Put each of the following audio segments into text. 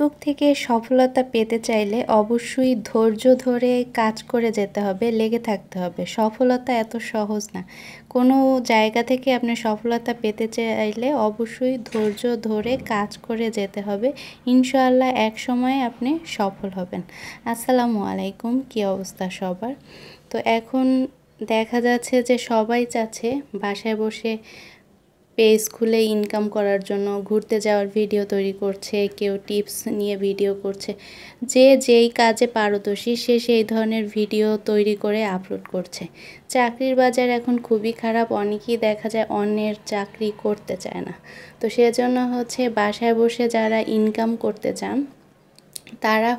Facebook থেকে সফলতা পেতে চাইলে অবশ্যই ধৈর্য ধরে কাজ করে যেতে হবে, লেগে থাকতে হবে। সফলতা এত সহজ না। কোনো জায়গা থেকে আপনি সফলতা পেতে চাইলে অবশ্যই ধৈর্য ধরে কাজ করে যেতে হবে। ইনশাআল্লাহ এক সময়ে আপনি সফল হবেন। আসসালামু আলাইকুম, কী অবস্থা সবার? তো এখন দেখা যাচ্ছে যে সবাই চাচ্ছে বাসায় বসে পেজ খুলে ইনকাম করার জন্য, ঘুরতে যাওয়ার ভিডিও তৈরি করছে, কেউ টিপস নিয়ে ভিডিও করছে। যে যেই কাজে পারদর্শী সে সেই ধরনের ভিডিও তৈরি করে আপলোড করছে। চাকরির বাজার এখন খুবই খারাপ, অনেকেই দেখা যায় অন্যের চাকরি করতে চায় না। তো সেজন্য বাসায় বসে যারা ইনকাম করতে চান তারা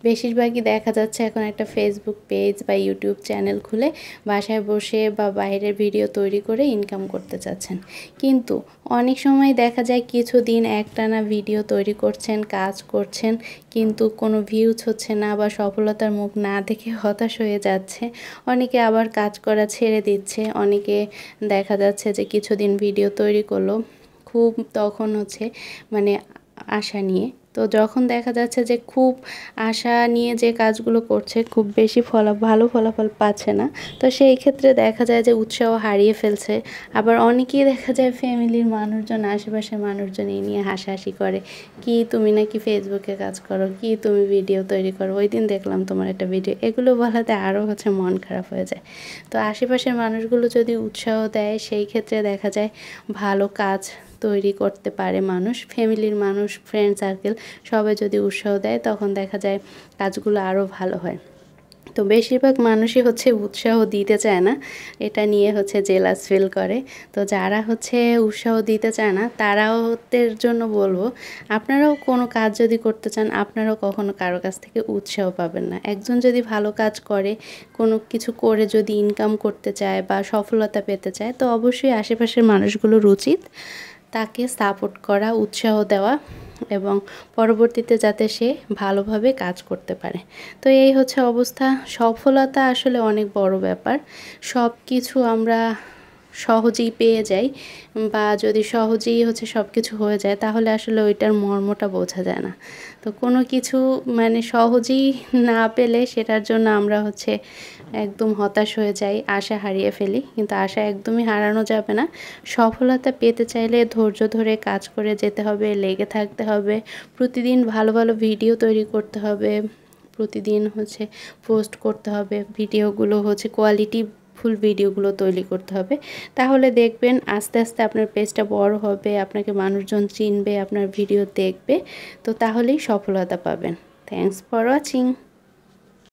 বেশিরভাগই দেখা যাচ্ছে এখন একটা ফেসবুক পেজ বা ইউটিউব চ্যানেল খুলে বাসায় বসে বা বাইরের ভিডিও তৈরি করে ইনকাম করতে চাচ্ছেন। কিন্তু অনেক সময় দেখা যায় কিছুদিন একটানা ভিডিও তৈরি করছেন, কাজ করছেন, কিন্তু কোনো ভিউজ হচ্ছে না বা সফলতার মুখ না দেখে হতাশ হয়ে যাচ্ছে। অনেকে আবার কাজ করা ছেড়ে দিচ্ছে। অনেকে দেখা যাচ্ছে যে কিছুদিন ভিডিও তৈরি করলো খুব তখন মানে আশা নিয়ে। তো যখন দেখা যাচ্ছে যে খুব আশা নিয়ে যে কাজগুলো করছে খুব বেশি ভালো ফলাফল পাচ্ছে না, তো সেই ক্ষেত্রে দেখা যায় যে উৎসাহ হারিয়ে ফেলছে। আবার অনেকেই দেখা যায় ফ্যামিলির মানুষজন, আশেপাশের মানুষজন এই নিয়ে হাসাহাসি করে, কি তুমি নাকি ফেসবুকে কাজ করো, কি তুমি ভিডিও তৈরি করো, ওই দিন দেখলাম তোমার একটা ভিডিও। এগুলো বলাতে আরও মন খারাপ হয়ে যায়। তো আশেপাশের মানুষগুলো যদি উৎসাহ দেয় সেই ক্ষেত্রে দেখা যায় ভালো কাজ তৈরি করতে পারে মানুষ। ফ্যামিলির মানুষ, ফ্রেন্ড সার্কেল সবাই যদি উৎসাহ দেয় তখন দেখা যায় কাজগুলো আরও ভালো হয়। তো বেশিরভাগ মানুষই উৎসাহ দিতে চায় না, এটা নিয়ে জেলাস ফিল করে। তো যারা উৎসাহ দিতে চায় না তারাওদের জন্য বলবো, আপনারাও কোনো কাজ যদি করতে চান আপনারাও কখনো কারো কাছ থেকে উৎসাহ পাবেন না। একজন যদি ভালো কাজ করে, কোনো কিছু করে যদি ইনকাম করতে চায় বা সফলতা পেতে চায়, তো অবশ্যই আশেপাশের মানুষগুলোর উচিত তাকে সাপোর্ট করা, উৎসাহ দেওয়া এবং পরবর্তীতে যাতে সে ভালোভাবে কাজ করতে পারে। তো এই অবস্থা। সফলতা আসলে অনেক বড় ব্যাপার। সব কিছু আমরা সহজেই পেয়ে যাই, বা যদি সহজেই সব কিছু হয়ে যায় তাহলে আসলে ওইটার মর্মটা বোঝা যায় না। তো কোনো কিছু সহজেই না পেলে সেটার জন্য আমরা একদম হতাশ হয়ে যাই, আশা হারিয়ে ফেলি। কিন্তু আশা একদমই হারানো যাবে না। সফলতা পেতে চাইলে ধৈর্য ধরে কাজ করে যেতে হবে, লেগে থাকতে হবে, প্রতিদিন ভালো ভালো ভিডিও তৈরি করতে হবে, প্রতিদিন পোস্ট করতে হবে, ভিডিওগুলো কোয়ালিটি ফুল ভিডিওগুলো তৈরি করতে হবে। তাহলে দেখবেন আস্তে আস্তে আপনার পেজটা বড় হবে, আপনাকে মানুষজন চিনবে, আপনার ভিডিও দেখবে। তো তাহলেই সফলতা পাবেন। Thanks for watching.